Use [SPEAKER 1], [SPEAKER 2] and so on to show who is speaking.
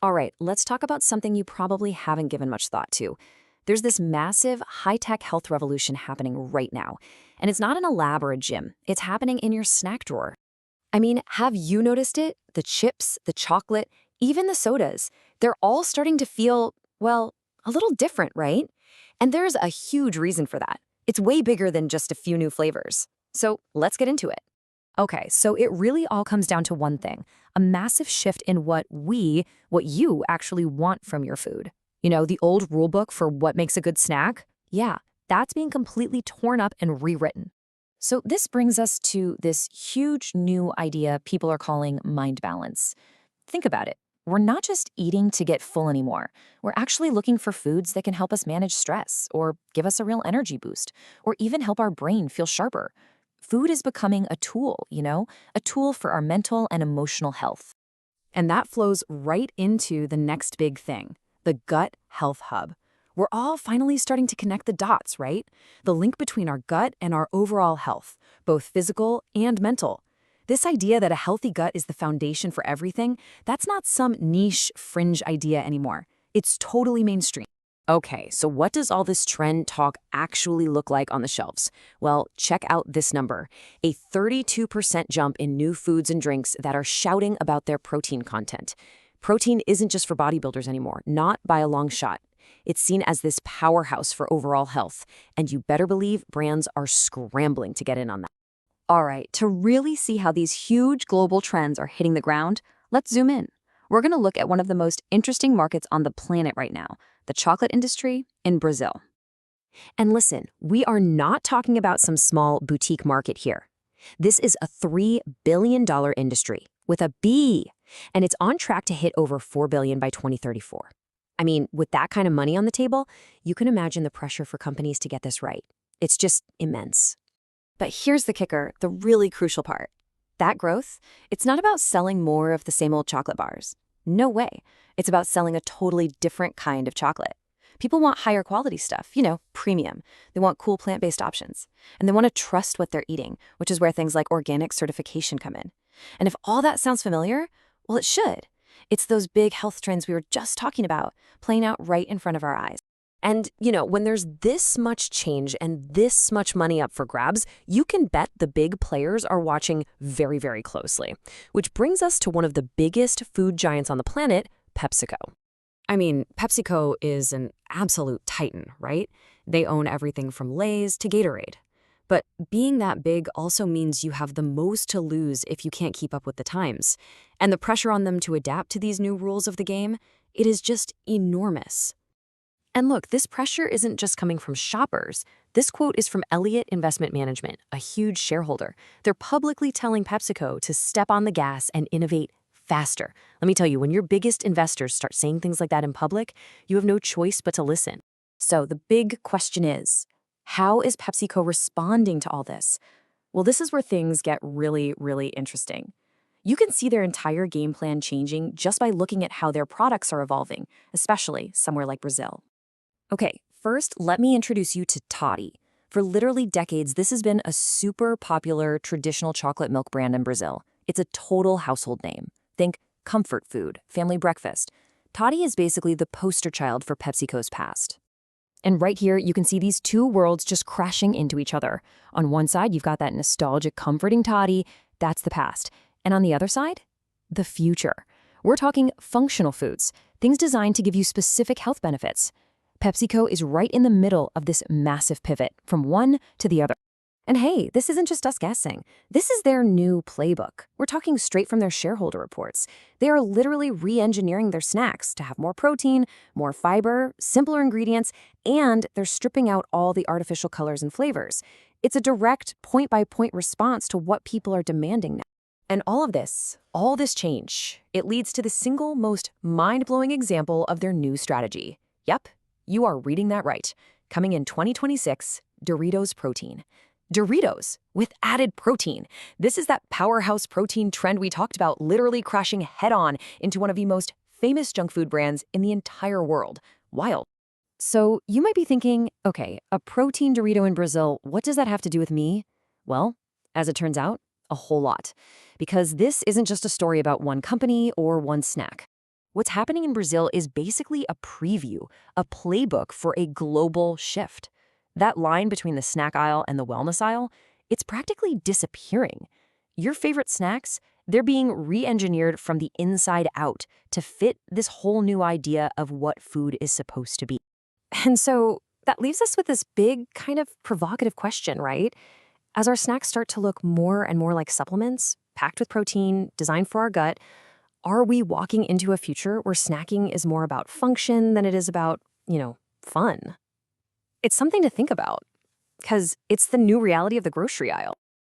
[SPEAKER 1] All right, let's talk about something you probably haven't given much thought to. There's this massive high-tech health revolution happening right now. And it's not in a lab or a gym. It's happening in your snack drawer. I mean, have you noticed it? The chips, the chocolate, even the sodas. They're all starting to feel, well, a little different, right? And there's a huge reason for that. It's way bigger than just a few new flavors. So let's get into it. Okay, so it really all comes down to one thing, a massive shift in what you actually want from your food. You know, the old rule book for what makes a good snack? Yeah, that's being completely torn up and rewritten. So this brings us to this huge new idea people are calling mind balance. Think about it. We're not just eating to get full anymore. We're actually looking for foods that can help us manage stress, or give us a real energy boost, or even help our brain feel sharper. Food is becoming a tool, a tool for our mental and emotional health. And that flows right into the next big thing, the gut health hub. We're all finally starting to connect the dots, right? The link between our gut and our overall health, both physical and mental. This idea that a healthy gut is the foundation for everything, that's not some niche, fringe idea anymore. It's totally mainstream. Okay, so what does all this trend talk actually look like on the shelves? Well, check out this number, a 32% jump in new foods and drinks that are shouting about their protein content. Protein isn't just for bodybuilders anymore, not by a long shot. It's seen as this powerhouse for overall health, and you better believe brands are scrambling to get in on that. All right, to really see how these huge global trends are hitting the ground, let's zoom in. We're going to look at one of the most interesting markets on the planet right now, the chocolate industry in Brazil. And listen, we are not talking about some small boutique market here. This is a $3 billion industry with a B, and it's on track to hit over $4 billion by 2034. I mean, with that kind of money on the table, you can imagine the pressure for companies to get this right. It's just immense. But here's the kicker, the really crucial part. That growth, it's not about selling more of the same old chocolate bars. No way. It's about selling a totally different kind of chocolate. People want higher quality stuff, premium. They want cool plant-based options. And they want to trust what they're eating, which is where things like organic certification come in. And if all that sounds familiar, well, it should. It's those big health trends we were just talking about, playing out right in front of our eyes. And, when there's this much change and this much money up for grabs, you can bet the big players are watching very, very closely. Which brings us to one of the biggest food giants on the planet, PepsiCo. I mean, PepsiCo is an absolute titan, right? They own everything from Lay's to Gatorade. But being that big also means you have the most to lose if you can't keep up with the times. And the pressure on them to adapt to these new rules of the game, it is just enormous. And look, this pressure isn't just coming from shoppers. This quote is from Elliott Investment Management, a huge shareholder. They're publicly telling PepsiCo to step on the gas and innovate faster. Let me tell you, when your biggest investors start saying things like that in public, you have no choice but to listen. So the big question is, how is PepsiCo responding to all this? Well, this is where things get really, really interesting. You can see their entire game plan changing just by looking at how their products are evolving, especially somewhere like Brazil. Okay, first, let me introduce you to Toddy. For literally decades, this has been a super popular traditional chocolate milk brand in Brazil. It's a total household name. Think comfort food, family breakfast. Toddy is basically the poster child for PepsiCo's past. And right here, you can see these two worlds just crashing into each other. On one side, you've got that nostalgic, comforting Toddy. That's the past. And on the other side, the future. We're talking functional foods, things designed to give you specific health benefits. PepsiCo is right in the middle of this massive pivot from one to the other. And hey, this isn't just us guessing. This is their new playbook. We're talking straight from their shareholder reports. They are literally re-engineering their snacks to have more protein, more fiber, simpler ingredients, and they're stripping out all the artificial colors and flavors. It's a direct, point-by-point response to what people are demanding now. And all this change, it leads to the single most mind-blowing example of their new strategy. Yep. You are reading that right. Coming in 2026, Doritos protein. Doritos with added protein. This is that powerhouse protein trend we talked about, literally crashing head-on into one of the most famous junk food brands in the entire world. Wild. So you might be thinking, okay, a protein Dorito in Brazil, what does that have to do with me? Well, as it turns out, a whole lot. Because this isn't just a story about one company or one snack. What's happening in Brazil is basically a preview, a playbook for a global shift. That line between the snack aisle and the wellness aisle, it's practically disappearing. Your favorite snacks, they're being re-engineered from the inside out to fit this whole new idea of what food is supposed to be. And so that leaves us with this big, kind of provocative question, right? As our snacks start to look more and more like supplements, packed with protein, designed for our gut, are we walking into a future where snacking is more about function than it is about, fun? It's something to think about, because it's the new reality of the grocery aisle.